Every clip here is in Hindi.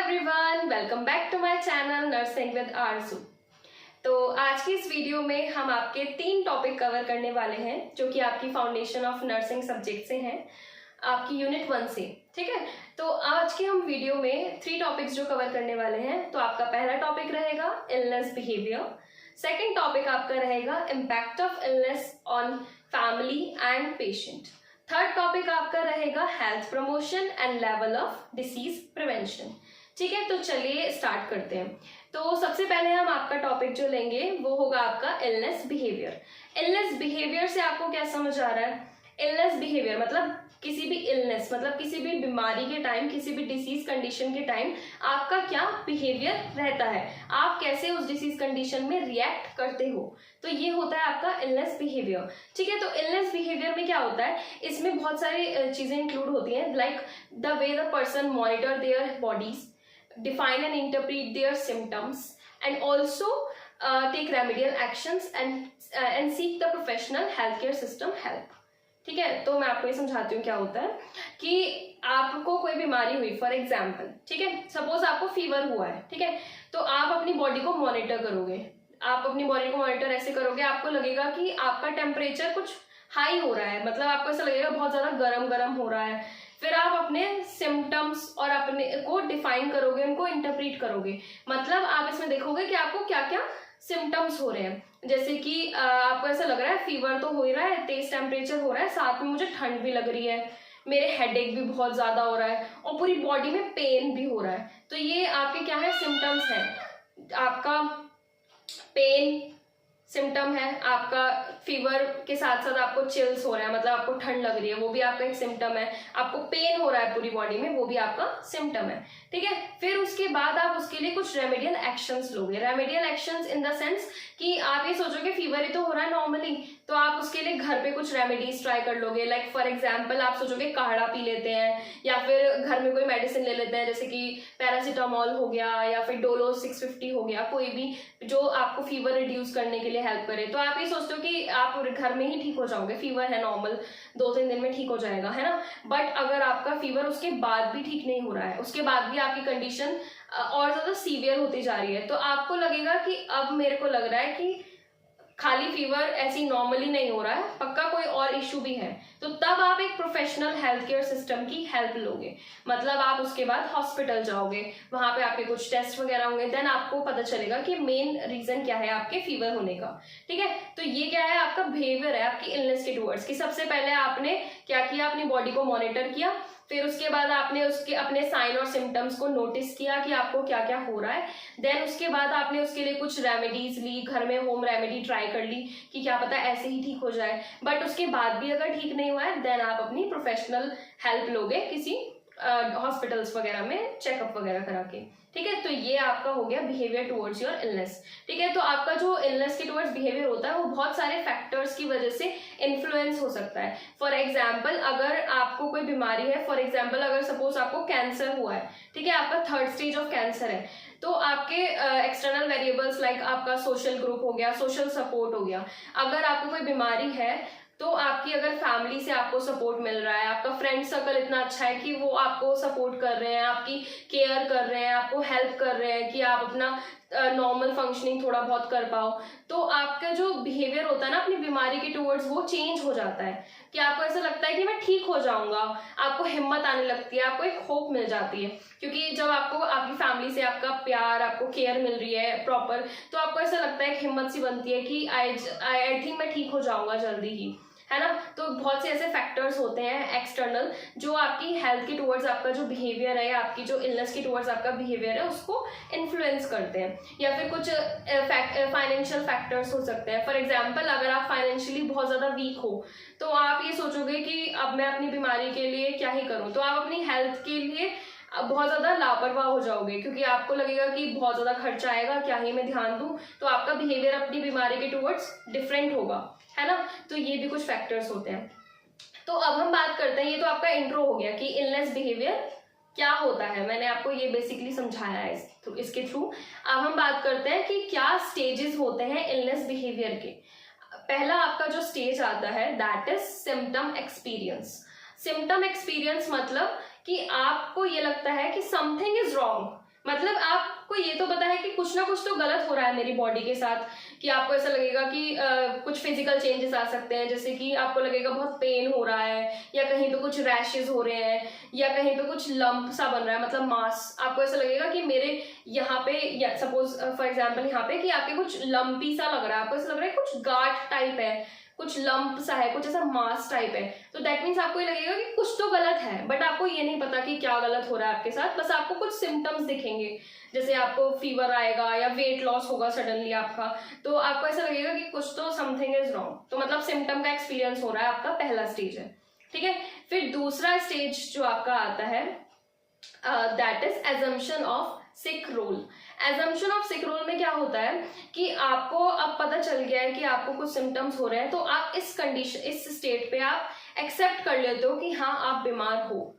Everyone, welcome back to my channel nursing with Arzoo. तो आज की इस वीडियो में हम आपके 3 टॉपिक कवर करने वाले हैं जो कि आपकी फाउंडेशन ऑफ नर्सिंग सब्जेक्ट से हैं, आपकी यूनिट 1 से। ठीक है, तो आज के हम वीडियो में 3 टॉपिक्स जो कवर करने वाले हैं। तो आपका पहला टॉपिक रहेगा इलनेस बिहेवियर, सेकेंड टॉपिक आपका रहेगा impact of illness on family and patient, third topic आपका रहेगा health promotion and level of disease prevention. ठीक है, तो चलिए स्टार्ट करते हैं। तो सबसे पहले हम आपका टॉपिक जो लेंगे वो होगा आपका इलनेस बिहेवियर। इलनेस बिहेवियर से आपको क्या समझ आ रहा है? इलनेस बिहेवियर मतलब किसी भी इलनेस मतलब किसी भी बीमारी के टाइम, किसी भी डिसीज कंडीशन के टाइम आपका क्या बिहेवियर रहता है, आप कैसे उस डिसीज कंडीशन में रिएक्ट करते हो। तो ये होता है आपका इलनेस बिहेवियर। ठीक है, तो इलनेस बिहेवियर में क्या होता है, इसमें बहुत सारी चीजें इंक्लूड होती हैं, like the way the person monitor their bodies, define and interpret their symptoms, and also take remedial actions and seek the professional healthcare system help। ठीक है, तो मैं आपको ये समझाती हूँ क्या होता है कि आपको कोई बीमारी हुई, फॉर एग्जाम्पल, ठीक है, सपोज आपको फीवर हुआ है, ठीक है, तो आप अपनी बॉडी को मॉनिटर करोगे। आप अपनी बॉडी को मॉनिटर ऐसे करोगे, आपको लगेगा कि आपका टेम्परेचर कुछ हाई हो रहा है, मतलब आपको ऐसा लगेगा बहुत ज्यादा गर्म गर्म हो रहा है। फिर आप अपने सिम्टम्स और अपने को डिफाइन करोगे, उनको इंटरप्रीट करोगे। मतलब आप इसमें देखोगे कि आपको क्या क्या सिम्टम्स हो रहे हैं, जैसे कि आपको ऐसा लग रहा है फीवर तो हो ही रहा है, तेज टेम्परेचर हो रहा है, साथ में मुझे ठंड भी लग रही है, मेरे हेडेक भी बहुत ज्यादा हो रहा है और पूरी बॉडी में पेन भी हो रहा है। तो ये आपके क्या है, सिम्टम्स हैं। आपका पेन सिम्टम है, आपका फीवर के साथ साथ आपको चिल्स हो रहा है, मतलब आपको ठंड लग रही है, वो भी आपका एक सिम्टम है। आपको पेन हो रहा है पूरी बॉडी में, वो भी आपका सिम्टम है। ठीक है, फिर उसके बाद आप उसके लिए कुछ रेमेडियल एक्शंस लोगे। Remedial actions in the sense कि आप ये सोचोगे फीवर ही तो हो रहा है नॉर्मली, तो आप उसके लिए घर पे कुछ रेमेडीज ट्राई कर लोगे। लाइक फॉर एग्जाम्पल आप सोचोगे काढ़ा पी लेते हैं, या फिर घर में कोई मेडिसिन ले लेते हैं, जैसे कि पैरासीटामोल हो गया या फिर डोलो 650 हो गया, कोई भी जो आपको फीवर रिड्यूस करने के लिए हेल्प करे। तो आप ये सोचते हो कि आप घर में ही ठीक हो जाओगे, फीवर है नॉर्मल, 2-3 दिन में ठीक हो जाएगा, है ना। बट अगर आपका फीवर उसके बाद भी ठीक नहीं हो रहा है, उसके बाद भी आपकी कंडीशन और ज्यादा सीवियर होती जा रही है, तो आपको लगेगा कि अब मेरे को लग रहा है कि खाली फीवर ऐसी नॉर्मली नहीं हो रहा है, पक्का कोई और इश्यू भी है। तो तब आप एक प्रोफेशनल हेल्थ केयर सिस्टम की हेल्प लोगे। मतलब आप उसके बाद हॉस्पिटल जाओगे, वहां पे आपके कुछ टेस्ट वगैरह होंगे, देन आपको पता चलेगा कि मेन रीजन क्या है आपके फीवर होने का। ठीक है, तो ये क्या है, आपका बिहेवियर है आपकी इलनेस के टूवर्ड्स। कि सबसे पहले आपने क्या किया, अपनी बॉडी को मॉनिटर किया, फिर उसके बाद आपने उसके अपने साइन और सिम्टम्स को नोटिस किया कि आपको क्या क्या हो रहा है। देन उसके बाद आपने उसके लिए कुछ रेमेडीज ली, घर में होम रेमेडी ट्राई कर ली कि क्या पता ऐसे ही ठीक हो जाए। बट उसके बाद भी अगर ठीक नहीं हुआ है, देन आप अपनी प्रोफेशनल हेल्प लोगे किसी हॉस्पिटल्स वगैरह में चेकअप वगैरह करा के। ठीक है, तो ये आपका हो गया बिहेवियर टुवर्ड्स योर इलनेस। ठीक है, तो आपका जो इलनेस के टुवर्ड्स बिहेवियर होता है वो बहुत सारे फैक्टर्स की वजह से इन्फ्लुएंस हो सकता है। फॉर एग्जाम्पल अगर आपको कोई बीमारी है, फॉर एग्जाम्पल अगर सपोज आपको कैंसर हुआ है, ठीक है, आपका 3rd स्टेज ऑफ कैंसर है, तो आपके एक्सटर्नल वेरिएबल्स लाइक आपका सोशल ग्रुप हो गया, सोशल सपोर्ट हो गया। अगर आपको कोई बीमारी है तो आपकी अगर फैमिली से आपको सपोर्ट मिल रहा है, आपका फ्रेंड सर्कल इतना अच्छा है कि वो आपको सपोर्ट कर रहे हैं, आपकी केयर कर रहे हैं, आपको हेल्प कर रहे हैं कि आप अपना नॉर्मल फंक्शनिंग थोड़ा बहुत कर पाओ, तो आपका जो बिहेवियर होता है ना अपनी बीमारी के टुवर्ड्स, वो चेंज हो जाता है कि आपको ऐसा लगता है कि मैं ठीक हो जाऊंगा, आपको हिम्मत आने लगती है, आपको एक होप मिल जाती है। क्योंकि जब आपको आपकी फैमिली से आपका प्यार, आपको केयर मिल रही है प्रॉपर, तो आपको ऐसा लगता है, एक हिम्मत सी बनती है कि आई थिंक मैं ठीक हो जाऊंगा जल्दी ही, है ना। तो बहुत से ऐसे फैक्टर्स होते हैं एक्सटर्नल जो आपकी हेल्थ के टुवर्ड्स आपका जो बिहेवियर है, आपकी जो इलनेस के टुवर्ड्स आपका बिहेवियर है उसको इन्फ्लुएंस करते हैं। या फिर कुछ फाइनेंशियल फैक्टर्स हो सकते हैं। फॉर एग्जाम्पल अगर आप फाइनेंशियली बहुत ज्यादा वीक हो तो आप ये सोचोगे कि अब मैं अपनी बीमारी के लिए क्या ही करूं, तो आप अपनी हेल्थ के लिए बहुत ज्यादा लापरवाह हो जाओगे, क्योंकि आपको लगेगा कि बहुत ज्यादा खर्चा आएगा, क्या ही मैं ध्यान दूं, तो आपका बिहेवियर अपनी बीमारी के टुवर्ड्स डिफरेंट होगा, है ना। तो ये भी कुछ फैक्टर्स होते हैं। तो अब हम बात करते हैं, ये तो आपका इंट्रो हो गया कि इलनेस बिहेवियर क्या होता है, मैंने आपको ये बेसिकली समझाया है इसके थ्रू। अब हम बात करते हैं कि क्या स्टेजेस होते हैं इलनेस बिहेवियर के। पहला आपका जो स्टेज आता है that is symptom experience. Symptom experience मतलब कि आपको ये लगता है कि समथिंग इज रॉन्ग, मतलब आपको ये तो पता है कि कुछ ना कुछ तो गलत हो रहा है मेरी बॉडी के साथ, कि आपको ऐसा लगेगा कि कुछ फिजिकल चेंजेस आ सकते हैं, जैसे कि आपको लगेगा बहुत पेन हो रहा है, या कहीं पे कुछ रैशेज हो रहे हैं, या कहीं पे कुछ लंप सा बन रहा है, मतलब मास। आपको ऐसा लगेगा कि मेरे यहाँ पे, या सपोज फॉर एग्जाम्पल यहाँ पे कि आपके कुछ लंपी सा लग रहा है, आपको ऐसा लग रहा है कुछ गांठ टाइप है, कुछ लंप सा है, कुछ ऐसा मास टाइप है, तो दैट मीन्स आपको ये लगेगा कि कुछ तो गलत है, बट आपको ये नहीं पता कि क्या गलत हो रहा है आपके साथ। बस आपको कुछ सिम्टम्स दिखेंगे, जैसे आपको फीवर आएगा या वेट लॉस होगा सडनली आपका, तो आपको ऐसा लगेगा कि कुछ तो समथिंग इज रॉन्ग। तो मतलब सिम्टम का एक्सपीरियंस हो रहा है, आपका पहला स्टेज है। ठीक है, फिर दूसरा स्टेज जो आपका आता है that is assumption of sick role. Assumption of sick role में क्या होता है कि आपको अब पता चल गया है कि आपको कुछ सिम्टम्स हो रहे हैं, तो आप इस कंडीशन, इस स्टेट पे आप एक्सेप्ट कर लेते हो कि हाँ आप बीमार हो।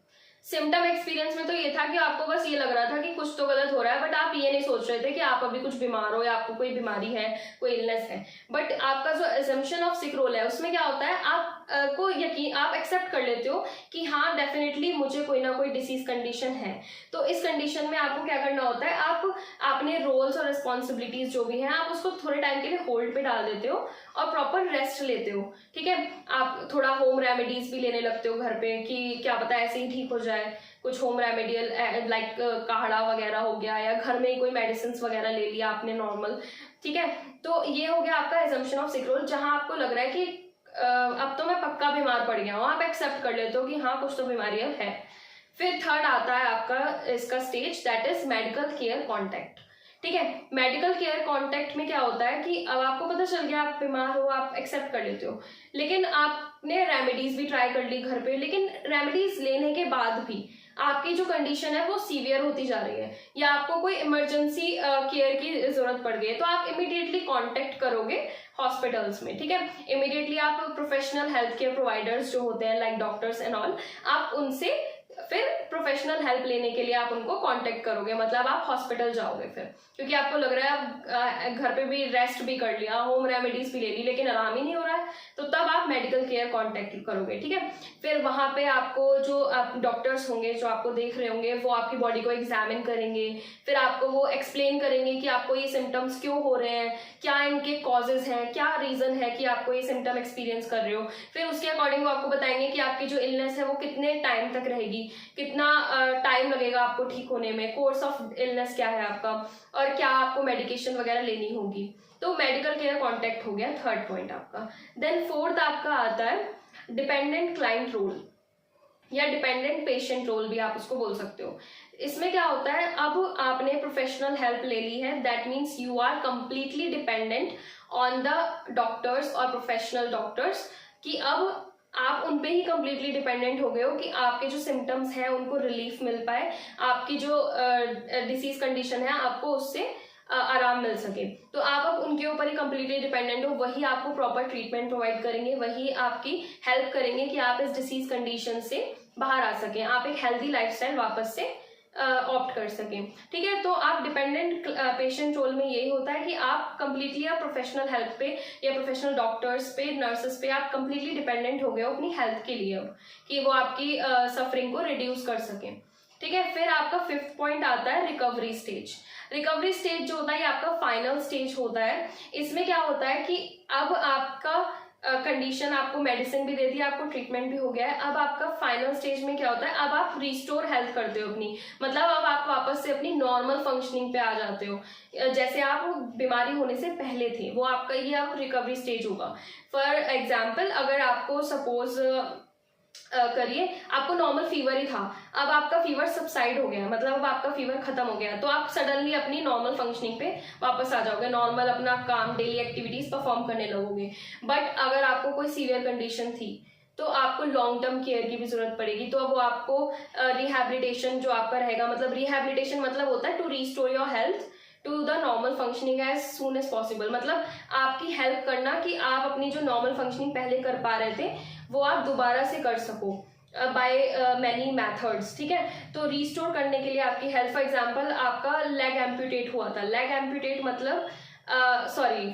सिम्टम एक्सपीरियंस में तो ये था कि आपको बस ये लग रहा था कि कुछ तो गलत हो रहा है, बट आप ये नहीं सोच रहे थे कि आप अभी कुछ बीमार हो या आपको कोई बीमारी है, कोई इलनेस है। बट आपका जो एजम्पशन ऑफ सिक रोल है उसमें क्या होता है, आप को यकीन, आप एक्सेप्ट कर लेते हो कि हाँ डेफिनेटली मुझे कोई ना कोई डिसीज कंडीशन है। तो इस कंडीशन में आपको क्या करना होता है, आप अपने रोल्स और रिस्पॉन्सिबिलिटीज जो भी हैं आप उसको थोड़े टाइम के लिए होल्ड पे डाल देते हो और प्रॉपर रेस्ट लेते हो। ठीक है, आप थोड़ा होम रेमेडीज भी लेने लगते हो घर पे, कि क्या पता ऐसे ही ठीक हो जाए, कुछ होम रेमेडियल लाइक काढ़ा वगैरह हो गया, या घर में ही कोई मेडिसिन वगैरह ले लिया आपने नॉर्मल। ठीक है, तो ये हो गया आपका एजम्पशन ऑफ सिक रोल, जहां आपको लग रहा है कि अब तो मैं पक्का बीमार पड़ गया हूँ, आप एक्सेप्ट कर लेते हो कि हाँ कुछ तो बीमारी अब है। फिर थर्ड आता है आपका इसका stage, that is medical care contact. ठीक है, मेडिकल केयर कॉन्टेक्ट में क्या होता है कि अब आपको पता चल गया आप बीमार हो, आप एक्सेप्ट कर लेते हो, लेकिन आपने रेमेडीज भी ट्राई कर ली घर पे, लेकिन रेमेडीज लेने के बाद भी आपकी जो कंडीशन है वो सीवियर होती जा रही है, या आपको कोई इमरजेंसी केयर की जरूरत पड़ गई है, तो आप इमीडिएटली कांटेक्ट करोगे हॉस्पिटल्स में। ठीक है, इमीडिएटली आप प्रोफेशनल हेल्थ केयर प्रोवाइडर्स जो होते हैं लाइक डॉक्टर्स एंड ऑल, आप उनसे फिर प्रोफेशनल हेल्प लेने के लिए आप उनको कांटेक्ट करोगे, मतलब आप हॉस्पिटल जाओगे फिर, क्योंकि आपको लग रहा है आप घर पे भी रेस्ट भी कर लिया, होम रेमेडीज भी ले ली, लेकिन आराम ही नहीं हो रहा है, तो तब आप मेडिकल केयर कांटेक्ट करोगे। ठीक है, फिर वहां पे आपको जो डॉक्टर्स होंगे जो आपको देख रहे होंगे वो आपकी बॉडी को एग्जामिन करेंगे, फिर आपको वो एक्सप्लेन करेंगे कि आपको ये सिम्टम्स क्यों हो रहे हैं, क्या इनके कॉजेज हैं, क्या रीजन है कि आपको ये सिम्टम एक्सपीरियंस कर रहे हो। फिर उसके अकॉर्डिंग वो आपको बताएंगे कि आपकी जो इलनेस है वो कितने टाइम तक रहेगी, कितना टाइम लगेगा आपको ठीक होने में, कोर्स ऑफ इलनेस क्या है आपका, और क्या आपको मेडिकेशन वगैरह लेनी होगी। तो मेडिकल केयर कॉन्टेक्ट हो गया थर्ड पॉइंट आपका। देन फोर्थ आपका आता है डिपेंडेंट क्लाइंट रोल, या डिपेंडेंट पेशेंट रोल भी आप उसको बोल सकते हो। इसमें क्या होता है, अब आपने प्रोफेशनल हेल्प ले ली है, that means you are completely dependent on the doctors और प्रोफेशनल डॉक्टर्स, कि अब आप उन पे ही कंप्लीटली डिपेंडेंट हो गए हो कि आपके जो सिम्टम्स हैं उनको रिलीफ मिल पाए, आपकी जो डिसीज कंडीशन है आपको उससे आराम मिल सके। तो आप अब उनके ऊपर ही कंप्लीटली डिपेंडेंट हो, वही आपको प्रॉपर ट्रीटमेंट प्रोवाइड करेंगे, वही आपकी हेल्प करेंगे कि आप इस डिसीज कंडीशन से बाहर आ सकें, आप एक हेल्दी लाइफस्टाइल वापस से ऑप्ट कर सकें। ठीक है, तो आप डिपेंडेंट पेशेंट रोल में यही होता है कि आप कंप्लीटली आप प्रोफेशनल हेल्थ पे या प्रोफेशनल डॉक्टर्स पे, नर्सेस पे आप कंप्लीटली डिपेंडेंट हो गए हो अपनी हेल्थ के लिए, कि वो आपकी सफरिंग को रिड्यूस कर सकें। ठीक है, फिर आपका फिफ्थ पॉइंट आता है रिकवरी स्टेज। रिकवरी स्टेज जो होता है ये आपका फाइनल स्टेज होता है। इसमें क्या होता है कि अब आपका कंडीशन, आपको मेडिसिन भी दे दी, आपको ट्रीटमेंट भी हो गया है, अब आपका फाइनल स्टेज में क्या होता है, अब आप रिस्टोर हेल्थ करते हो अपनी, मतलब अब आप वापस से अपनी नॉर्मल फंक्शनिंग पे आ जाते हो, जैसे आप बीमारी होने से पहले थे, वो आपका ये अब रिकवरी स्टेज होगा। फॉर एग्जाम्पल, अगर आपको सपोज करिए आपको नॉर्मल फीवर ही था, अब आपका फीवर सबसाइड हो गया, मतलब अब आपका फीवर खत्म हो गया, तो आप सडनली अपनी नॉर्मल फंक्शनिंग पे वापस आ जाओगे, नॉर्मल अपना काम, डेली एक्टिविटीज परफॉर्म करने लगोगे। बट अगर आपको कोई सीवियर कंडीशन थी तो आपको लॉन्ग टर्म केयर की भी जरूरत पड़ेगी, तो अब वो आपको रिहैबिलिटेशन जो आपका रहेगा, मतलब रिहैबिलिटेशन मतलब होता है to restore your health to the normal functioning as soon as possible, मतलब आपकी हेल्प करना कि आप अपनी जो नॉर्मल फंक्शनिंग पहले कर पा रहे थे वो आप दोबारा से कर सको बाय मैनी मैथड्स। ठीक है, तो रिस्टोर करने के लिए आपकी हेल्थ, फॉर एग्जांपल आपका लेग एम्प्यूटेट हुआ था, लेग एम्प्यूटेट मतलब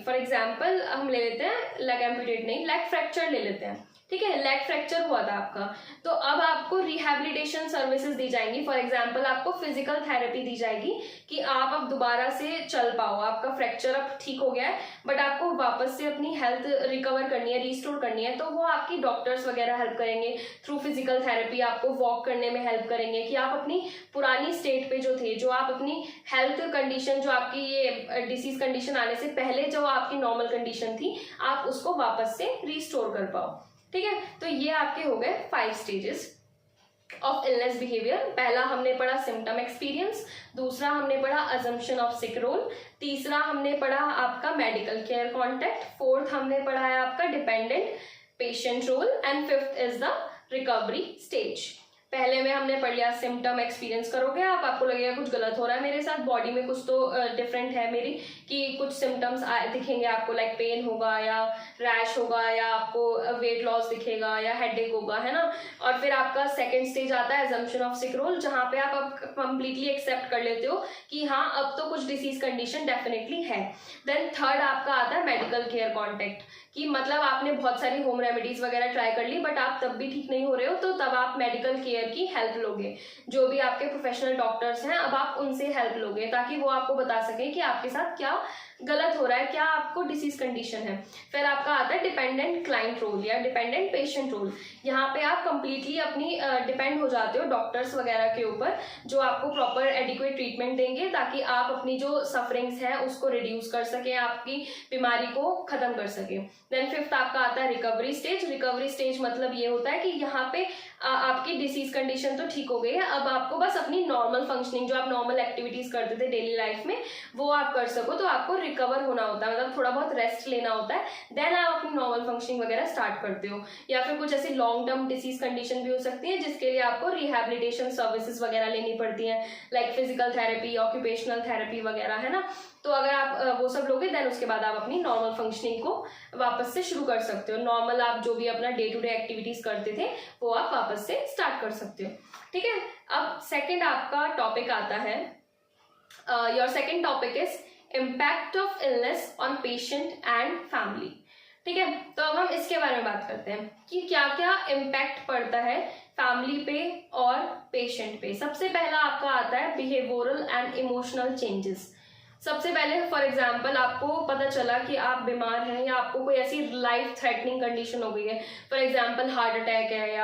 फॉर एग्जांपल हम ले लेते हैं, लेग एम्प्यूटेट नहीं, लेग फ्रैक्चर ले लेते हैं। ठीक है, लेग फ्रैक्चर हुआ था आपका, तो अब आपको रिहैबिलिटेशन सर्विसेज दी जाएंगी। फॉर एग्जांपल आपको फिजिकल थेरेपी दी जाएगी कि आप अब दोबारा से चल पाओ, आपका फ्रैक्चर अब ठीक हो गया है बट आपको वापस से अपनी हेल्थ रिकवर करनी है, रिस्टोर करनी है, तो वो आपकी डॉक्टर्स वगैरह हेल्प करेंगे थ्रू फिजिकल थेरेपी, आपको वॉक करने में हेल्प करेंगे कि आप अपनी पुरानी स्टेट पे जो थे, जो आप अपनी हेल्थ कंडीशन, जो आपकी ये डिसीज कंडीशन आने से पहले जो आपकी नॉर्मल कंडीशन थी, आप उसको वापस से रिस्टोर कर पाओ। ठीक है, तो ये आपके हो गए 5 स्टेजेस ऑफ इलनेस बिहेवियर। पहला हमने पढ़ा सिम्टम एक्सपीरियंस, दूसरा हमने पढ़ा अजम्पशन ऑफ सिक रोल, तीसरा हमने पढ़ा आपका मेडिकल केयर कॉन्टेक्ट, फोर्थ हमने पढ़ा है आपका dependent patient role and fifth is the recovery stage. पहले में हमने पढ़ लिया सिम्टम एक्सपीरियंस करोगे आप, आपको लगेगा कुछ गलत हो रहा है मेरे साथ, बॉडी में कुछ तो डिफरेंट है मेरी, कि कुछ सिम्टम्स दिखेंगे आपको, लाइक पेन होगा या रैश होगा या आपको वेट लॉस दिखेगा या हेडेक होगा, है ना। और फिर आपका सेकंड स्टेज आता है अजम्पशन ऑफ सिक रोल, जहाँ पे आप अब कंप्लीटली एक्सेप्ट कर लेते हो कि हाँ अब तो कुछ डिसीज कंडीशन डेफिनेटली है। देन थर्ड आपका आता है मेडिकल केयर कॉन्टेक्ट, कि मतलब आपने बहुत सारी होम रेमेडीज वगैरह ट्राई कर ली बट आप तब भी ठीक नहीं हो रहे हो, तो तब आप मेडिकल केयर की हेल्प लोगे, जो भी आपके प्रोफेशनल डॉक्टर्स हैं अब आप उनसे हेल्प लोगे ताकि वो आपको बता सके कि आपके साथ क्या गलत हो रहा है, क्या आपको डिसीज कंडीशन है। फिर आपका आता है डिपेंडेंट क्लाइंट रोल या डिपेंडेंट पेशेंट रोल, यहाँ पे आप कंप्लीटली अपनी डिपेंड हो जाते हो डॉक्टर्स वगैरह के ऊपर, जो आपको प्रॉपर एडिक्वेट ट्रीटमेंट देंगे ताकि आप अपनी जो सफरिंग्स हैं उसको रिड्यूस कर सकें, आपकी बीमारी को खत्म कर सकें। देन फिफ्थ आपका आता है रिकवरी स्टेज। रिकवरी स्टेज मतलब ये होता है कि यहाँ पे आपकी डिसीज कंडीशन तो ठीक हो गई है, अब आपको बस अपनी नॉर्मल फंक्शनिंग, जो आप नॉर्मल एक्टिविटीज करते थे डेली लाइफ में, वो आप कर सको, तो आपको रिकवर होना होता है, मतलब थोड़ा बहुत रेस्ट लेना होता है, देन आप अपनी नॉर्मल फंक्शनिंग वगैरह स्टार्ट करते हो। या फिर कुछ ऐसी लॉन्ग टर्म डिसीज कंडीशन भी हो सकती है जिसके लिए आपको रिहैबिलिटेशन सर्विसेज वगैरह लेनी पड़ती है, like physical therapy, occupational therapy वगैरह, है ना। तो अगर आप वो सब लोगे देन उसके बाद आप अपनी नॉर्मल फंक्शनिंग को वापस से शुरू कर सकते हो, नॉर्मल आप जो भी अपना डे टू डे एक्टिविटीज करते थे वो आप वापस से स्टार्ट कर सकते हो। ठीक है, अब सेकंड आपका टॉपिक आता है, your second topic is impact of illness on patient and family. ठीक है, तो अब हम इसके बारे में बात करते हैं कि क्या क्या इम्पैक्ट पड़ता है फैमिली पे और पेशेंट पे। सबसे पहला आपका आता है बिहेवियरल एंड इमोशनल चेंजेस। सबसे पहले फॉर एग्जाम्पल आपको पता चला कि आप बीमार हैं या आपको कोई ऐसी लाइफ थ्रेटनिंग कंडीशन हो गई है, फॉर एग्जाम्पल हार्ट अटैक है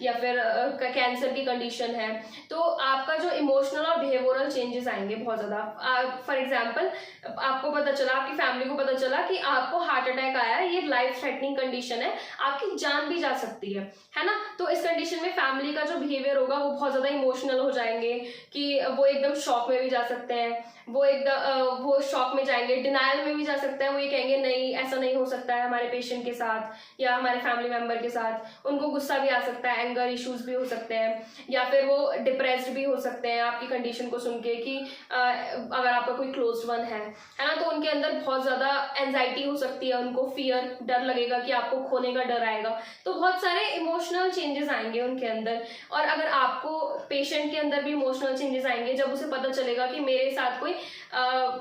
या फिर कैंसर की कंडीशन है, तो आपका जो इमोशनल और बिहेवियरल चेंजेस आएंगे बहुत ज़्यादा। फॉर एग्जाम्पल आपको पता चला, आपकी फैमिली को पता चला कि आपको हार्ट अटैक आया है, ये लाइफ थ्रेटनिंग कंडीशन है, आपकी जान भी जा सकती है ना। तो इस कंडीशन में फैमिली का जो बिहेवियर होगा वो बहुत ज़्यादा इमोशनल हो जाएंगे कि वो एकदम शॉक में भी जा सकते हैं, वो शॉक में जाएंगे, डिनायल में भी जा सकता है, वो ये कहेंगे नहीं ऐसा नहीं हो सकता है हमारे पेशेंट के साथ या हमारे फैमिली मेंबर के साथ। उनको गुस्सा भी आ सकता है, एंगर इश्यूज भी हो सकते हैं, या फिर वो डिप्रेस्ड भी हो सकते हैं आपकी कंडीशन को सुन के कि अगर आपका कोई क्लोज्ड वन है ना, तो उनके अंदर बहुत ज़्यादा एंजाइटी हो सकती है, उनको फियर, डर लगेगा कि आपको खोने का डर आएगा, तो बहुत सारे इमोशनल चेंजेस आएंगे उनके अंदर। और अगर आपको पेशेंट के अंदर भी इमोशनल चेंजेस आएंगे जब उसे पता चलेगा कि मेरे साथ कोई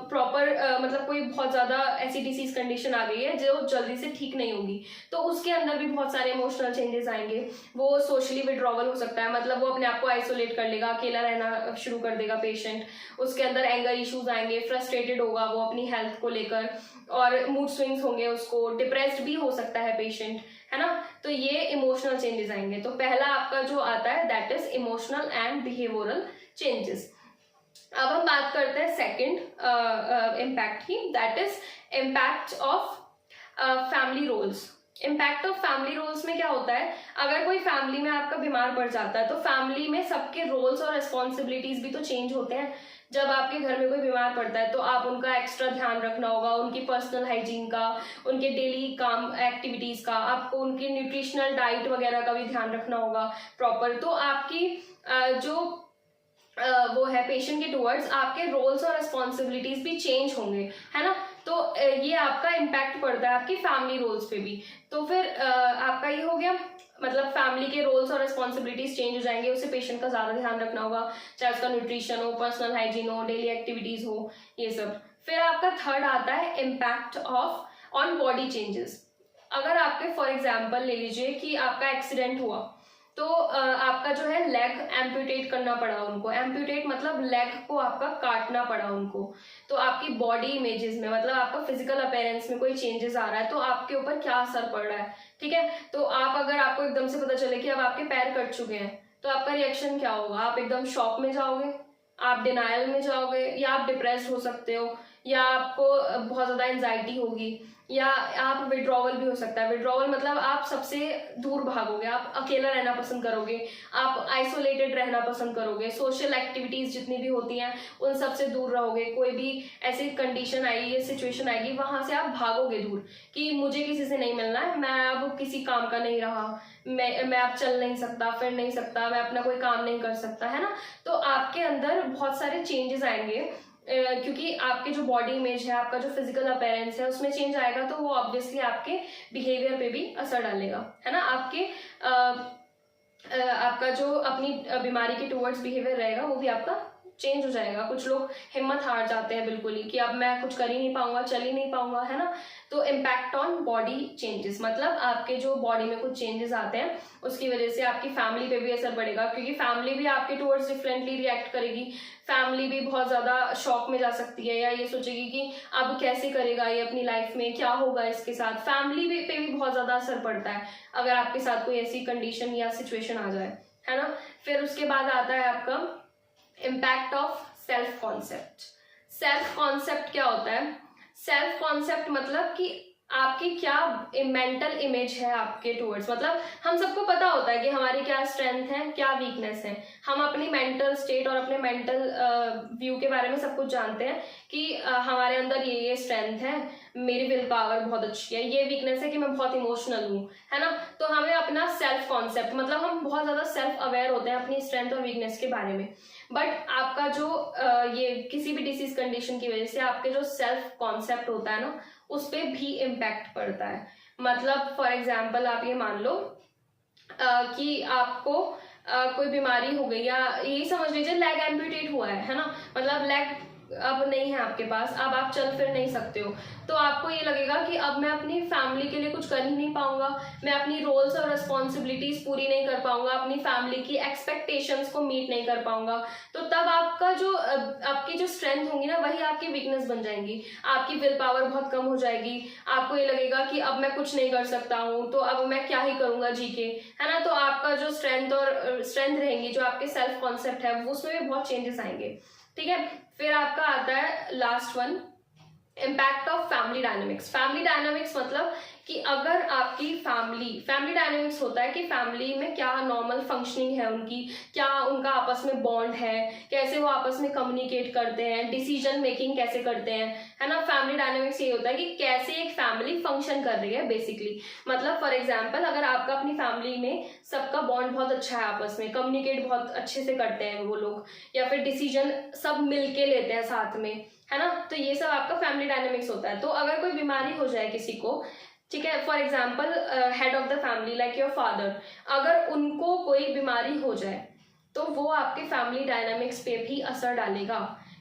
प्रॉपर मतलब कोई बहुत ज़्यादा ऐसी डिसीज कंडीशन आ गई है जो जल्दी से ठीक नहीं होगी, तो उसके अंदर भी बहुत सारे इमोशनल चेंजेस आएंगे। वो सोशली विड्रॉवल हो सकता है, मतलब वो अपने आप को आइसोलेट कर लेगा, अकेला रहना शुरू कर देगा पेशेंट। उसके अंदर एंगर इश्यूज आएंगे, फ्रस्ट्रेटेड होगा वो अपनी हेल्थ को लेकर, और मूड स्विंग्स होंगे, उसको डिप्रेस्ड भी हो सकता है पेशेंट, है ना। तो ये इमोशनल चेंजेस आएंगे। तो पहला आपका जो आता है that is emotional and behavioural changes. अब हम बात करते हैं सेकंड इम्पैक्ट की, that is impact of family roles. Impact of family roles में क्या होता है, अगर कोई फैमिली में आपका बीमार पड़ जाता है तो फैमिली में सबके रोल्स और रिस्पॉन्सिबिलिटीज भी तो चेंज होते हैं। जब आपके घर में कोई बीमार पड़ता है तो आप उनका एक्स्ट्रा ध्यान रखना होगा, उनकी पर्सनल हाइजीन का, उनके डेली काम एक्टिविटीज का, आपको उनकी न्यूट्रिशनल डाइट वगैरह का भी ध्यान रखना होगा प्रॉपर। तो आपकी जो वो है पेशेंट के टुवर्ड्स आपके रोल्स और रिस्पॉन्सिबिलिटीज भी चेंज होंगे, है ना। तो ये आपका इम्पैक्ट पड़ता है आपकी फैमिली रोल्स पे भी। तो फिर आपका ये हो गया, मतलब फैमिली के रोल्स और रिस्पॉन्सिबिलिटीज चेंज हो जाएंगे, उसे पेशेंट का ज्यादा ध्यान रखना होगा, चाहे उसका न्यूट्रिशन हो, पर्सनल हाइजीन हो, डेली एक्टिविटीज हो, ये सब। फिर आपका थर्ड आता है impact of on body changes. अगर आपके फॉर एग्जाम्पल ले लीजिए कि आपका एक्सीडेंट हुआ, तो आपका जो है लेग एम्प्यूटेट करना पड़ा उनको। एम्प्यूटेट मतलब लेग को आपका काटना पड़ा उनको। तो आपकी बॉडी इमेजेस में, मतलब आपका फिजिकल अपीयरेंस में कोई चेंजेस आ रहा है, तो आपके ऊपर क्या असर पड़ रहा है, ठीक है। तो अगर आपको एकदम से पता चले कि अब आपके पैर कट चुके हैं, तो आपका रिएक्शन क्या होगा? आप एकदम शॉक में जाओगे, आप डिनायल में जाओगे, या आप डिप्रेस्ड हो सकते हो, या आपको बहुत ज्यादा एंजाइटी होगी, या आप विड्रॉवल भी हो सकता है। विड्रॉवल मतलब आप सबसे दूर भागोगे, आप अकेला रहना पसंद करोगे, आप आइसोलेटेड रहना पसंद करोगे, सोशल एक्टिविटीज जितनी भी होती हैं उन सब से दूर रहोगे। कोई भी ऐसी कंडीशन आएगी या सिचुएशन आएगी, वहां से आप भागोगे दूर कि मुझे किसी से नहीं मिलना है, मैं अब किसी काम का नहीं रहा, मैं अब चल नहीं सकता, फिर नहीं सकता, मैं अपना कोई काम नहीं कर सकता, है ना। तो आपके अंदर बहुत सारे चेंजेस आएंगे, क्योंककि आपके जो बॉडी इमेज है, आपका जो फिजिकल अपीयरेंस है, उसमें चेंज आएगा, तो वो ऑब्वियसली आपके बिहेवियर पे भी असर डालेगा, है ना। आपका जो अपनी बीमारी के टुवर्ड्स बिहेवियर रहेगा वो भी आपका चेंज हो जाएगा। कुछ लोग हिम्मत हार जाते हैं बिल्कुल ही कि अब मैं कुछ कर ही नहीं पाऊंगा, चल ही नहीं पाऊंगा, है ना। तो इम्पैक्ट ऑन बॉडी चेंजेस मतलब आपके जो बॉडी में कुछ चेंजेस आते हैं, उसकी वजह से आपकी फैमिली पे भी असर पड़ेगा, क्योंकि फैमिली भी आपके टुवर्ड्स डिफरेंटली रिएक्ट करेगी। फैमिली भी बहुत ज्यादा शॉक में जा सकती है, या ये सोचेगी कि अब कैसे करेगा ये अपनी लाइफ में, क्या होगा इसके साथ। फैमिली पे भी बहुत ज्यादा असर पड़ता है अगर आपके साथ कोई ऐसी कंडीशन या सिचुएशन आ जाए, है ना। फिर उसके बाद आता है आपका impact of self concept. Self concept क्या होता है? सेल्फ कॉन्सेप्ट मतलब कि आपकी क्या मेंटल इमेज है आपके टुवर्ड्स। मतलब हम सबको पता होता है कि हमारी क्या स्ट्रेंथ है, क्या वीकनेस है। हम अपनी मेंटल स्टेट और अपने मेंटल व्यू के बारे में सब कुछ जानते हैं कि हमारे अंदर ये स्ट्रेंथ है, मेरी विल पावर बहुत अच्छी है, ये वीकनेस है कि मैं बहुत इमोशनल हूँ, है ना। तो हमें अपना सेल्फ कॉन्सेप्ट मतलब हम बहुत ज्यादा सेल्फ अवेयर होते हैं अपनी स्ट्रेंथ और वीकनेस के बारे में। बट आपका जो ये किसी भी डिसीज कंडीशन की वजह से आपके जो सेल्फ कॉन्सेप्ट होता है ना, उस पर भी इम्पैक्ट पड़ता है। मतलब फॉर एग्जाम्पल आप ये मान लो कि आपको कोई बीमारी हो गई, या यही समझ लीजिए लेग एम्प्यूटेट हुआ है ना। मतलब लेग अब नहीं है आपके पास, अब आप चल फिर नहीं सकते हो, तो आपको ये लगेगा कि अब मैं अपनी फैमिली के लिए कुछ कर ही नहीं पाऊंगा, मैं अपनी रोल्स और रिस्पॉन्सिबिलिटीज पूरी नहीं कर पाऊंगा, अपनी फैमिली की एक्सपेक्टेशंस को मीट नहीं कर पाऊंगा। तो तब आपका जो आपकी जो स्ट्रेंथ होंगी ना, वही आपकी वीकनेस बन जाएंगी। आपकी विल पावर बहुत कम हो जाएगी, आपको ये लगेगा कि अब मैं कुछ नहीं कर सकता हूँ, तो अब मैं क्या ही करूंगा जी के, है ना। तो आपका जो स्ट्रेंथ रहेंगी, जो आपके सेल्फ कॉन्सेप्ट है, उसमें भी बहुत चेंजेस आएंगे, ठीक है। फिर आपका आता है last one, impact of family dynamics. Family dynamics मतलब कि अगर आपकी फैमिली डायनामिक्स होता है कि फैमिली में क्या नॉर्मल फंक्शनिंग है उनकी, क्या उनका आपस में बॉन्ड है, कैसे वो आपस में कम्युनिकेट करते हैं, डिसीजन मेकिंग कैसे करते हैं, है ना। फैमिली डायनामिक्स ये होता है कि कैसे एक फैमिली फंक्शन कर रही है बेसिकली। मतलब फॉर एग्जाम्पल अगर आपका अपनी फैमिली में सबका बॉन्ड बहुत अच्छा है, आपस में कम्युनिकेट बहुत अच्छे से करते हैं वो लोग, या फिर डिसीजन सब मिलके लेते हैं साथ में, है ना। तो ये सब आपका फैमिली डायनामिक्स होता है। तो अगर कोई बीमारी हो जाए किसी को, ठीक है, for example head of the family like your father, अगर उनको कोई बीमारी हो जाए तो वो आपके फैमिली डायनामिक्स पे भी असर डालेगा,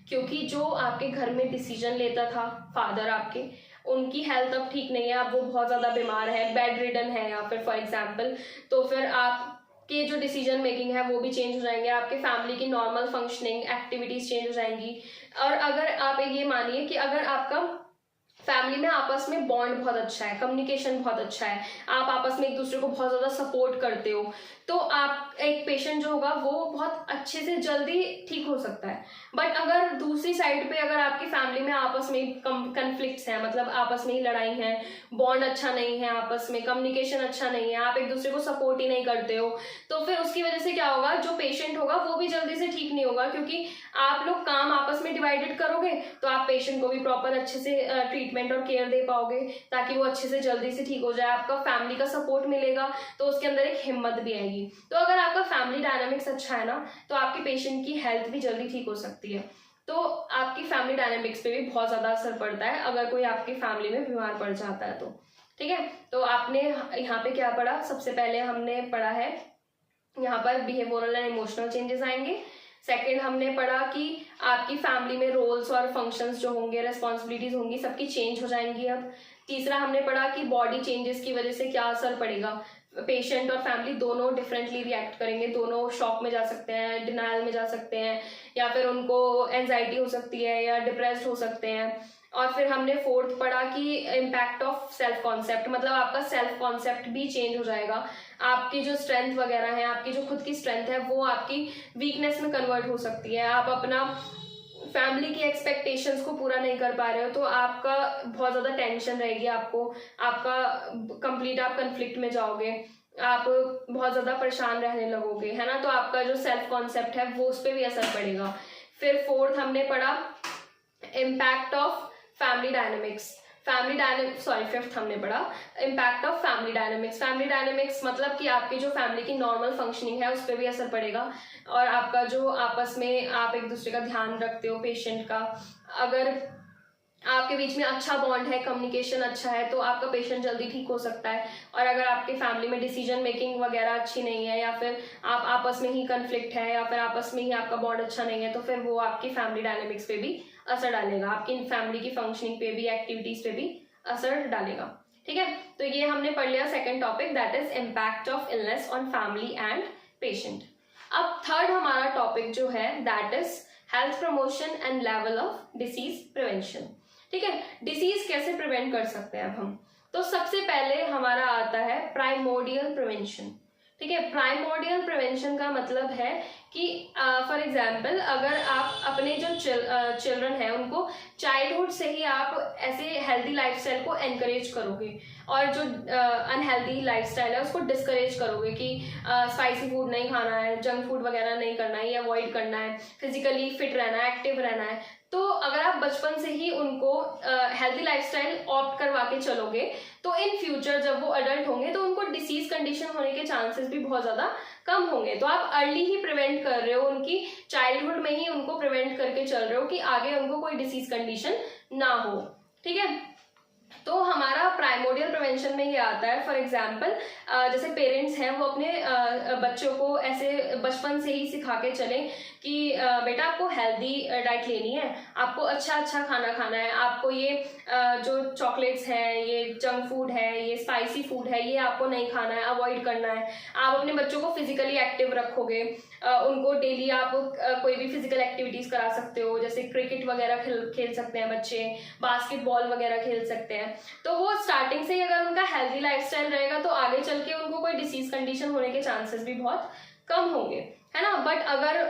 क्योंकि जो आपके घर में डिसीजन लेता था फादर आपके, उनकी हेल्थ अब ठीक नहीं है, अब वो बहुत ज्यादा बीमार है, बेड रिडन है, या फिर फॉर एग्जाम्पल, तो फिर आपके जो डिसीजन मेकिंग है वो भी चेंज हो जाएंगे, आपके फैमिली की नॉर्मल फंक्शनिंग एक्टिविटीज चेंज हो जाएंगी। और अगर आप ये मानिए कि अगर आपका फैमिली में आपस में बॉन्ड बहुत अच्छा है, कम्युनिकेशन बहुत अच्छा है, आप आपस में एक दूसरे को बहुत ज्यादा सपोर्ट करते हो, तो आप एक पेशेंट जो होगा वो बहुत अच्छे से जल्दी ठीक हो सकता है। बट अगर दूसरी साइड पे अगर आपकी फैमिली में आपस में कन्फ्लिक्ट्स हैं, मतलब आपस में ही लड़ाई है, बॉन्ड अच्छा नहीं है, आपस में कम्युनिकेशन अच्छा नहीं है, आप एक दूसरे को सपोर्ट ही नहीं करते हो, तो फिर उसकी वजह से क्या होगा, जो पेशेंट होगा वो भी जल्दी से ठीक नहीं होगा, क्योंकि आप लोग काम आपस में डिवाइडेड करोगे तो आप पेशेंट को भी प्रॉपर अच्छे से ट्रीटमेंट और केयर दे पाओगे, ताकि वो अच्छे से जल्दी से ठीक हो जाए। आपका फैमिली का सपोर्ट मिलेगा तो उसके अंदर एक हिम्मत भी आएगी। तो अगर आपका फैमिली डायनामिक्स अच्छा है ना, तो आपके पेशेंट की हेल्थ भी जल्दी ठीक हो सकती है। तो आपकी फैमिली डायनामिक्स पे भी बहुत ज्यादा असर पड़ता है अगर कोई आपकी फैमिली में बीमार पड़ जाता है तो, ठीक है। तो आपने यहाँ पे क्या पढ़ा, सबसे पहले हमने पढ़ा है यहाँ पर बिहेवियरल एंड इमोशनल चेंजेस आएंगे। सेकंड हमने पढ़ा कि आपकी फैमिली में रोल्स और फंक्शंस जो होंगे, रेस्पॉन्सिबिलिटीज होंगी, सबकी चेंज हो जाएंगी अब। तीसरा हमने पढ़ा कि बॉडी चेंजेस की वजह से क्या असर पड़ेगा, पेशेंट और फैमिली दोनों डिफरेंटली रिएक्ट करेंगे, दोनों शॉक में जा सकते हैं, डिनायल में जा सकते हैं, या फिर उनको एंजाइटी हो सकती है या डिप्रेस्ड हो सकते हैं। और फिर हमने फोर्थ पढ़ा कि इम्पैक्ट ऑफ सेल्फ कॉन्सेप्ट, मतलब आपका सेल्फ कॉन्सेप्ट भी चेंज हो जाएगा, आपकी जो स्ट्रेंथ वगैरह है, आपकी जो खुद की स्ट्रेंथ है वो आपकी वीकनेस में कन्वर्ट हो सकती है। आप अपना फैमिली की एक्सपेक्टेशंस को पूरा नहीं कर पा रहे हो तो आपका बहुत ज़्यादा टेंशन रहेगी, आपका कंप्लीट आप कन्फ्लिक्ट में जाओगे, आप बहुत ज़्यादा परेशान रहने लगोगे, है ना। तो आपका जो सेल्फ कॉन्सेप्ट है वो उस पर भी असर पड़ेगा। फिर फोर्थ हमने पढ़ा impact of family dynamics, fifth हमने पढ़ा impact of family dynamics. Family dynamics मतलब कि आपकी जो फैमिली की नॉर्मल फंक्शनिंग है उस पर भी असर पड़ेगा, और आपका जो आपस में आप एक दूसरे का ध्यान रखते हो पेशेंट का, अगर आपके बीच में अच्छा बॉन्ड है, कम्युनिकेशन अच्छा है, तो आपका पेशेंट जल्दी ठीक हो सकता है। और अगर आपके फैमिली में डिसीजन मेकिंग वगैरह अच्छी नहीं है, या फिर आप आपस में ही कन्फ्लिक्ट है, या फिर आपस में ही आपका बॉन्ड अच्छा नहीं है, तो फिर वो आपकी फैमिली डायनेमिक्स पे भी असर डालेगा, आपकी फैमिली की फंक्शनिंग पे भी, एक्टिविटीज पे भी असर डालेगा। ठीक है, तो ये हमने पढ़ लिया second topic, that is impact of illness on family and patient. अब थर्ड हमारा टॉपिक जो है that is health promotion and level of disease prevention. ठीक है, डिसीज कैसे प्रिवेंट कर सकते हैं अब हम, तो सबसे पहले हमारा आता है प्राइमोर्डियल प्रिवेंशन। ठीक है, प्राइमोर्डियल प्रिवेंशन का मतलब है कि फॉर एग्जाम्पल अगर आप अपने जो चिल्ड्रन है उनको चाइल्डहुड से ही आप ऐसे हेल्दी लाइफस्टाइल को एनकरेज करोगे, और जो अनहेल्दी लाइफस्टाइल है उसको डिस्करेज करोगे कि स्पाइसी फूड नहीं खाना है, जंक फूड वगैरह नहीं करना है, ये अवॉइड करना है, फिजिकली फिट रहना है, एक्टिव रहना है। तो अगर आप बचपन से ही उनको हेल्दी लाइफस्टाइल ऑप्ट करवा के चलोगे तो इन फ्यूचर जब वो अडल्ट होंगे तो उनको डिसीज कंडीशन होने के चांसेस भी बहुत ज़्यादा कम होंगे। तो आप अर्ली ही प्रिवेंट कर रहे हो, उनकी चाइल्डहुड में ही उनको प्रिवेंट करके चल रहे हो कि आगे उनको कोई डिसीज कंडीशन ना हो। ठीक है, तो हमारा प्राइमोर्डियल प्रिवेंशन में ये आता है, फॉर एग्जाम्पल जैसे पेरेंट्स हैं वो अपने बच्चों को ऐसे बचपन से ही सिखा के चलें कि बेटा आपको हेल्दी डाइट लेनी है, आपको अच्छा अच्छा खाना खाना है, आपको ये जो चॉकलेट्स हैं, ये जंक फूड है, ये स्पाइसी फूड है, ये आपको नहीं खाना है, अवॉइड करना है। आप अपने बच्चों को फिजिकली एक्टिव रखोगे, उनको डेली आप कोई भी फिजिकल एक्टिविटीज करा सकते हो, जैसे क्रिकेट वगैरह खेल सकते हैं बच्चे, बास्केटबॉल वगैरह खेल सकते हैं। तो वो स्टार्टिंग से ही अगर उनका हेल्दी लाइफस्टाइल रहेगा तो आगे चल के उनको कोई डिसीज कंडीशन होने के चांसेस भी बहुत कम होंगे, है ना। बट अगर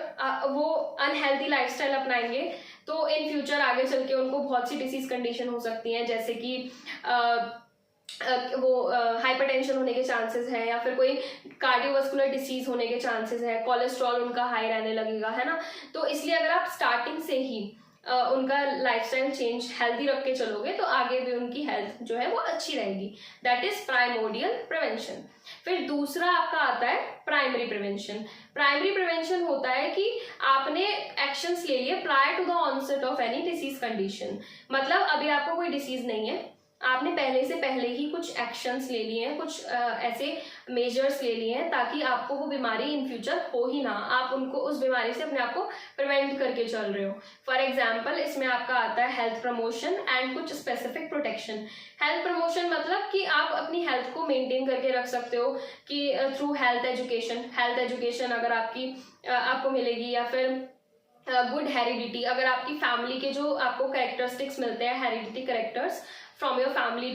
वो अनहेल्दी लाइफस्टाइल अपनाएंगे तो इन फ्यूचर आगे चल के उनको बहुत सी डिसीज कंडीशन हो सकती हैं, जैसे कि वो हाइपरटेंशन होने के चांसेस हैं, या फिर कोई कार्डियोवास्कुलर डिसीज होने के चांसेस है, कोलेस्ट्रॉल उनका हाई रहने लगेगा, है ना। तो इसलिए अगर आप स्टार्टिंग से ही उनका लाइफस्टाइल चेंज हेल्दी रख के चलोगे तो आगे भी उनकी हेल्थ जो है वो अच्छी रहेगी। That is primordial prevention. फिर दूसरा आपका आता है प्राइमरी प्रिवेंशन। प्राइमरी प्रिवेंशन होता है कि आपने एक्शंस ले लिए prior to the onset of any disease condition. मतलब अभी आपको कोई डिसीज नहीं है, आपने पहले ही कुछ एक्शंस ले लिए हैं, कुछ ऐसे मेजर्स ले लिए हैं ताकि आपको वो बीमारी इन फ्यूचर हो ही ना, आप उनको उस बीमारी से अपने आप को प्रिवेंट करके चल रहे हो। फॉर एग्जाम्पल इसमें आपका आता है हेल्थ प्रमोशन एंड कुछ स्पेसिफिक प्रोटेक्शन। हेल्थ प्रमोशन मतलब कि आप अपनी हेल्थ को मेंटेन करके रख सकते हो कि थ्रू हेल्थ एजुकेशन अगर आपको मिलेगी, या फिर गुड हेरिडिटी, अगर आपकी फैमिली के जो आपको कैरेक्टरिस्टिक्स मिलते हैं, heredity characters from your family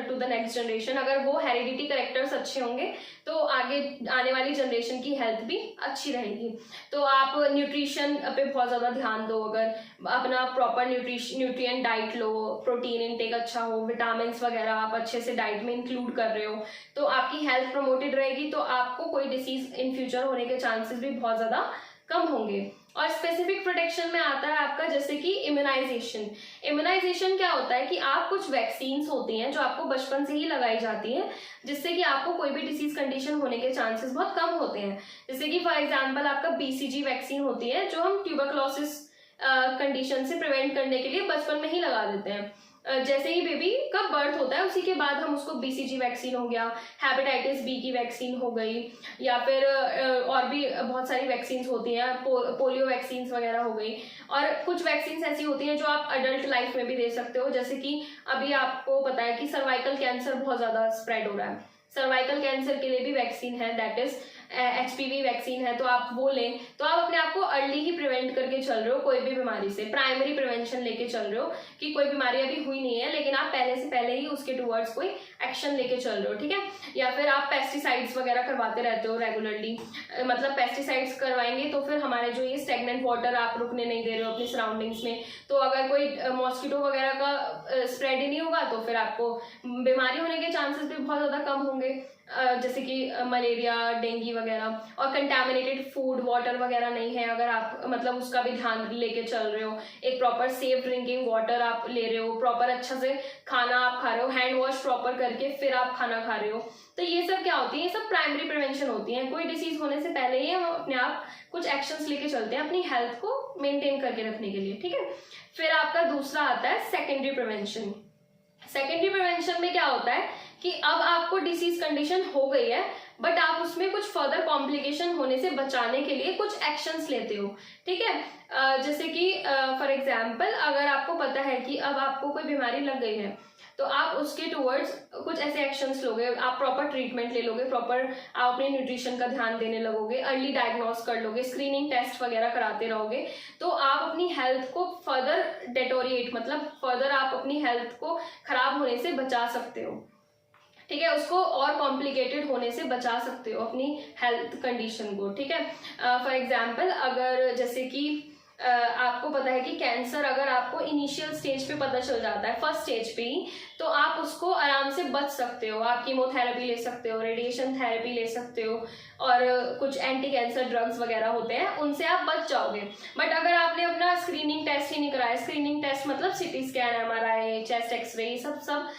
to the next generation, अगर वो हेरिडिटी कैरेक्टर्स अच्छे होंगे तो आगे आने वाली जनरेशन की हेल्थ भी अच्छी रहेगी। तो आप न्यूट्रिशन पे बहुत ज़्यादा ध्यान दो, अगर अपना प्रॉपर न्यूट्रिएंट डाइट लो, प्रोटीन इनटेक अच्छा हो, विटामिन वगैरह आप अच्छे से डाइट में इंक्लूड कर रहे हो तो आपकी हेल्थ प्रमोटेड रहेगी, तो आपको कोई डिसीज इन फ्यूचर होने के चांसेस भी बहुत ज़्यादा कम होंगे। और स्पेसिफिक प्रोटेक्शन में आता है आपका जैसे कि इम्यूनाइजेशन। इम्यूनाइजेशन क्या होता है कि आप कुछ वैक्सीन्स होती हैं जो आपको बचपन से ही लगाई जाती हैं, जिससे कि आपको कोई भी डिसीज कंडीशन होने के चांसेस बहुत कम होते हैं। जैसे कि फॉर एग्जांपल आपका BCG वैक्सीन होती है जो हम ट्यूबरक्लोसिस कंडीशन से प्रिवेंट करने के लिए बचपन में ही लगा देते हैं। जैसे ही बेबी का बर्थ होता है उसी के बाद हम उसको BCG वैक्सीन हो गया, हेपेटाइटिस B की वैक्सीन हो गई, या फिर और भी बहुत सारी वैक्सीन होती हैं, पोलियो वैक्सीन वगैरह हो गई। और कुछ वैक्सीन ऐसी होती हैं जो आप अडल्ट लाइफ में भी दे सकते हो, जैसे कि अभी आपको पता है कि सर्वाइकल कैंसर बहुत ज़्यादा स्प्रेड हो रहा है, सर्वाइकल कैंसर के लिए भी वैक्सीन है, दैट इज HPV वैक्सीन है। तो आप वो लें, तो आप अपने आप को अर्ली ही प्रिवेंट करके चल रहे हो कोई भी बीमारी से, प्राइमरी प्रिवेंशन लेके चल रहे हो कि कोई बीमारी अभी हुई नहीं है लेकिन आप पहले से पहले ही उसके टुवर्ड्स कोई एक्शन लेके चल रहे हो, ठीक है। या फिर आप पेस्टिसाइड्स वगैरह करवाते रहते हो रेगुलरली, मतलब पेस्टिसाइड्स करवाएंगे तो फिर हमारे जो ये स्टेगनेंट वाटर आप रुकने नहीं दे रहे हो अपनी सराउंडिंग्स में, तो अगर कोई मॉस्किटो वगैरह का स्प्रेड ही नहीं होगा तो फिर आपको बीमारी होने के चांसेस भी बहुत ज़्यादा कम होंगे, जैसे कि मलेरिया, डेंगू वगैरह। और कंटामिनेटेड फूड, वाटर वगैरह नहीं है, अगर आप मतलब उसका भी ध्यान लेके चल रहे हो, एक प्रॉपर सेफ ड्रिंकिंग वाटर आप ले रहे हो, प्रॉपर अच्छा से खाना आप खा रहे हो, हैंड वॉश प्रॉपर करके फिर आप खाना खा रहे हो, तो ये सब क्या होती है, ये सब प्राइमरी प्रिवेंशन होती है। कोई डिसीज होने से पहले ही हम अपने आप कुछ एक्शंस लेके चलते हैं अपनी हेल्थ को मेंटेन करके रखने के लिए, ठीक है। फिर आपका दूसरा आता है सेकेंडरी प्रिवेंशन। सेकेंडरी प्रिवेंशन में क्या होता है कि अब आपको डिसीज कंडीशन हो गई है बट आप उसमें कुछ फर्दर कॉम्प्लिकेशन होने से बचाने के लिए कुछ एक्शंस लेते हो, ठीक है। जैसे कि फॉर एग्जांपल अगर आपको पता है कि अब आपको कोई बीमारी लग गई है तो आप उसके टुवर्ड्स कुछ ऐसे एक्शंस लोगे, आप प्रॉपर ट्रीटमेंट ले लोगे, प्रॉपर आप अपने न्यूट्रिशन का ध्यान देने लगोगे, अर्ली डायग्नोस कर लोगे, स्क्रीनिंग टेस्ट वगैरह कराते रहोगे, तो आप अपनी हेल्थ को फर्दर डेटोरिएट मतलब फर्दर आप अपनी हेल्थ को खराब होने से बचा सकते हो, ठीक है, उसको और कॉम्प्लिकेटेड होने से बचा सकते हो अपनी हेल्थ कंडीशन को, ठीक है। फॉर एग्जांपल अगर जैसे कि आपको पता है कि कैंसर अगर आपको इनिशियल स्टेज पे पता चल जाता है, फर्स्ट स्टेज पे ही, तो आप उसको आराम से बच सकते हो, आप कीमोथेरेपी ले सकते हो, रेडिएशन थेरेपी ले सकते हो, और कुछ एंटी कैंसर ड्रग्स वगैरह होते हैं उनसे आप बच जाओगे। बट अगर आपने अपना स्क्रीनिंग टेस्ट ही नहीं कराया, स्क्रीनिंग टेस्ट मतलब CT scan, MRI, chest x ray, सब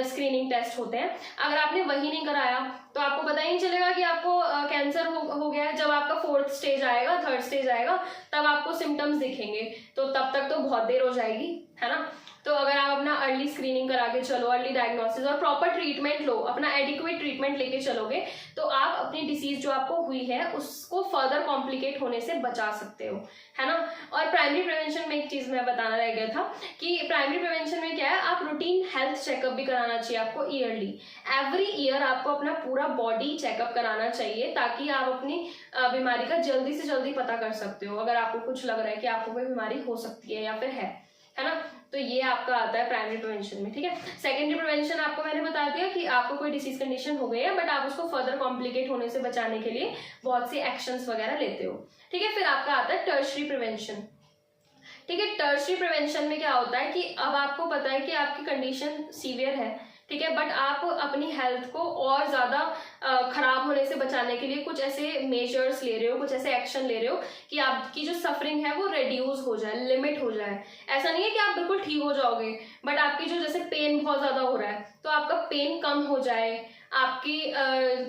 स्क्रीनिंग टेस्ट होते हैं, अगर आपने वही नहीं कराया तो आपको पता ही नहीं चलेगा कि आपको कैंसर हो गया है। जब आपका 4th स्टेज आएगा, 3rd स्टेज आएगा, तब आपको सिम्टम्स दिखेंगे, तो तब तक तो बहुत देर हो जाएगी, है ना। तो अगर आप अपना अर्ली स्क्रीनिंग करा के चलो, अर्ली डायग्नोसिस और प्रॉपर ट्रीटमेंट लो, अपना एडिक्वेट ट्रीटमेंट लेके चलोगे, तो आप अपनी डिसीज जो आपको हुई है उसको फर्दर कॉम्प्लिकेट होने से बचा सकते हो, है ना। और प्राइमरी प्रिवेंशन में एक चीज मैं बताना रह गया था कि प्राइमरी प्रिवेंशन में क्या है, आप रूटीन हेल्थ चेकअप भी कराना चाहिए आपको ईयरली, एवरी ईयर आपको अपना पूरा बॉडी चेकअप कराना चाहिए, ताकि आप अपनी बीमारी का जल्दी से जल्दी पता कर सकते हो अगर आपको कुछ लग रहा है कि आपको कोई बीमारी हो सकती है या फिर है ना। तो ये आपका आता है प्राइमरी प्रिवेंशन में, ठीक है। सेकेंडरी प्रिवेंशन आपको मैंने बता दिया कि आपको कोई डिसीज कंडीशन हो गई है बट आप उसको फर्दर कॉम्प्लिकेट होने से बचाने के लिए बहुत सी एक्शंस वगैरह लेते हो, ठीक है। फिर आपका आता है टर्शरी प्रिवेंशन, ठीक है। टर्शरी प्रिवेंशन में क्या होता है कि अब आपको पता है कि आपकी कंडीशन सीवियर है, ठीक है, बट आप अपनी हेल्थ को और ज्यादा खराब होने से बचाने के लिए कुछ ऐसे मेजर्स ले रहे हो, कुछ ऐसे एक्शन ले रहे हो कि आपकी जो सफरिंग है वो रिड्यूस हो जाए, लिमिट हो जाए। ऐसा नहीं है कि आप बिल्कुल ठीक हो जाओगे, बट आपकी जो जैसे पेन बहुत ज्यादा हो रहा है तो आपका पेन कम हो जाए, आपकी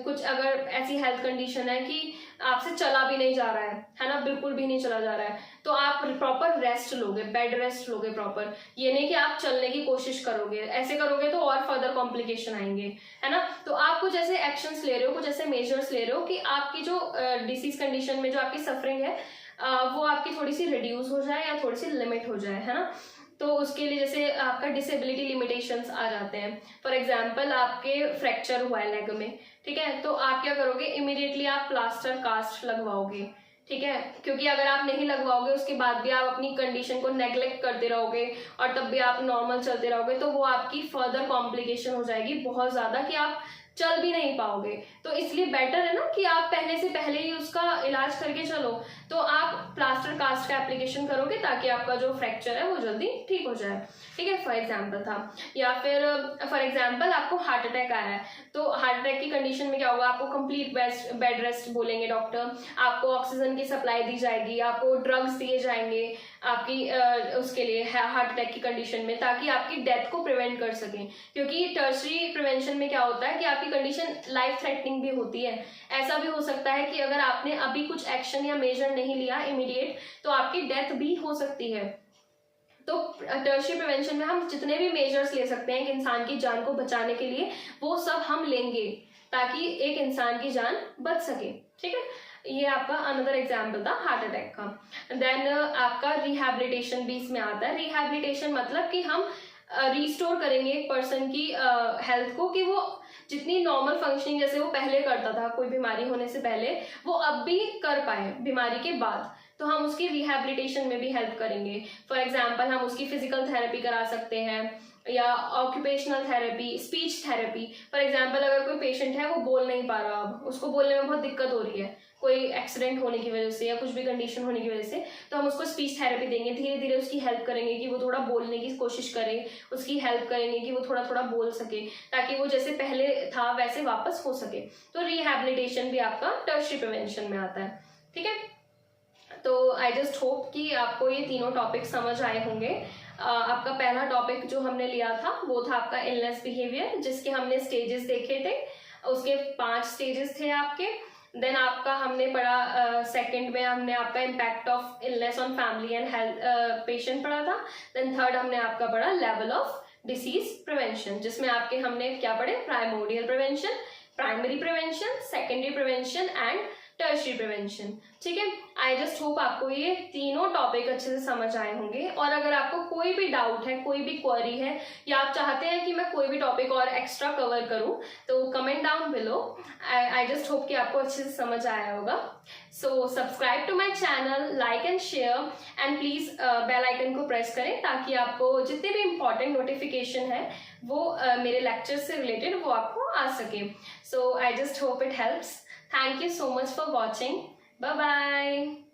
कुछ अगर ऐसी हेल्थ कंडीशन है कि आपसे चला भी नहीं जा रहा है ना, बिल्कुल भी नहीं चला जा रहा है, तो आप प्रॉपर रेस्ट लोगे, बेड रेस्ट लोगे प्रॉपर, ये नहीं कि आप चलने की कोशिश करोगे, ऐसे करोगे तो और फर्दर कॉम्प्लिकेशन आएंगे, है ना। तो आप कुछ ऐसे एक्शंस ले रहे हो, कुछ ऐसे मेजर्स ले रहे हो कि आपकी जो डिसीज कंडीशन में जो आपकी सफरिंग है वो आपकी थोड़ी सी रिड्यूस हो जाए या थोड़ी सी लिमिट हो जाए, है ना। तो उसके लिए जैसे आपका डिसेबिलिटी लिमिटेशंस आ जाते हैं, फॉर एग्जांपल आपके फ्रैक्चर हुआ है लेग में, ठीक है, तो आप क्या करोगे, इमीडिएटली आप प्लास्टर कास्ट लगवाओगे, ठीक है, क्योंकि अगर आप नहीं लगवाओगे उसके बाद भी आप अपनी कंडीशन को नेग्लेक्ट करते रहोगे और तब भी आप नॉर्मल चलते रहोगे, तो वो आपकी फर्दर कॉम्प्लिकेशन हो जाएगी बहुत ज्यादा कि आप चल भी नहीं पाओगे। तो इसलिए बेटर है ना कि आप पहले से पहले ही उसका इलाज करके चलो, तो आप प्लास्टर कास्ट का एप्लीकेशन करोगे ताकि आपका जो फ्रैक्चर है वो जल्दी ठीक हो जाए, ठीक है, फॉर एग्जांपल था। या फिर फॉर एग्जांपल आपको हार्ट अटैक आया है, तो हार्ट अटैक की कंडीशन में क्या होगा, आपको कंप्लीट बेड रेस्ट बोलेंगे डॉक्टर, आपको ऑक्सीजन की सप्लाई दी जाएगी, आपको ड्रग्स दिए जाएंगे आपकी उसके लिए हार्ट अटैक की कंडीशन में, ताकि आपकी डेथ को प्रिवेंट कर सकें। क्योंकि टर्शरी प्रिवेंशन में क्या होता है कि आपकी कंडीशन लाइफ थ्रेटनिंग भी होती है, ऐसा भी हो सकता है कि अगर आपने अभी कुछ एक्शन या मेजर नहीं लिया इमीडिएट तो आपकी डेथ भी हो सकती है, तो टर्शियरी प्रिवेंशन में हम जितने भी मेजर्स ले सकते हैं एक इंसान की जान को बचाने के लिए, वो सब हम लेंगे ताकि एक इंसान की जान बच सके। ठीक है, ये आपका अनदर एग्जाम्पल था हार्ट अटैक का। देन आपका रिहैबिलिटेशन भी इसमें आता है। रिहैबिलिटेशन मतलब कि हम रिस्टोर करेंगे एक पर्सन की हेल्थ को, कि वो जितनी नॉर्मल फंक्शनिंग जैसे वो पहले करता था कोई बीमारी होने से पहले, वो अब भी कर पाए बीमारी के बाद। तो हम उसकी रिहैबिलिटेशन में भी हेल्प करेंगे। फॉर एग्जाम्पल हम उसकी फिजिकल थेरेपी करा सकते हैं, या occupational therapy, speech therapy. For example अगर कोई पेशेंट है वो बोल नहीं पा रहा, अब उसको बोलने में बहुत दिक्कत हो रही है कोई एक्सीडेंट होने की वजह से या कुछ भी कंडीशन होने की वजह से, तो हम उसको स्पीच थेरेपी देंगे। धीरे धीरे उसकी हेल्प करेंगे कि वो थोड़ा बोलने की कोशिश करे, उसकी हेल्प करेंगे कि वो थोड़ा थोड़ा बोल सके, ताकि वो जैसे पहले था वैसे वापस हो सके। तो रिहैबिलिटेशन भी आपका टर्शियरी प्रिवेंशन में आता है। ठीक है, तो आई जस्ट होप कि आपको ये तीनों टॉपिक समझ आए होंगे। आपका पहला टॉपिक जो हमने लिया था वो था आपका इलनेस बिहेवियर, जिसके हमने स्टेजेस देखे थे। उसके 5 स्टेजेस थे आपके। देन आपका हमने पढ़ा सेकंड में हमने आपका impact of illness on family and health patient पढ़ा था। देन थर्ड हमने आपका पढ़ा लेवल ऑफ डिसीज प्रिवेंशन, जिसमें आपके हमने क्या पढ़े, primordial prevention, primary prevention, secondary prevention and tertiary prevention. ठीक है, आई जस्ट होप आपको ये तीनों टॉपिक अच्छे से समझ आए होंगे। और अगर आपको कोई भी डाउट है, कोई भी क्वेरी है, या आप चाहते हैं कि मैं कोई भी टॉपिक और एक्स्ट्रा कवर करूं, तो comment down below. I just hope कि आपको अच्छे से समझ आया होगा। So subscribe to my channel, like and share, and please bell icon को प्रेस करें ताकि आपको जितने भी इंपॉर्टेंट नोटिफिकेशन है वो मेरे लेक्चर से रिलेटेड वो आपको आ सके। So I just hope it helps. Thank you so much for watching. Bye bye.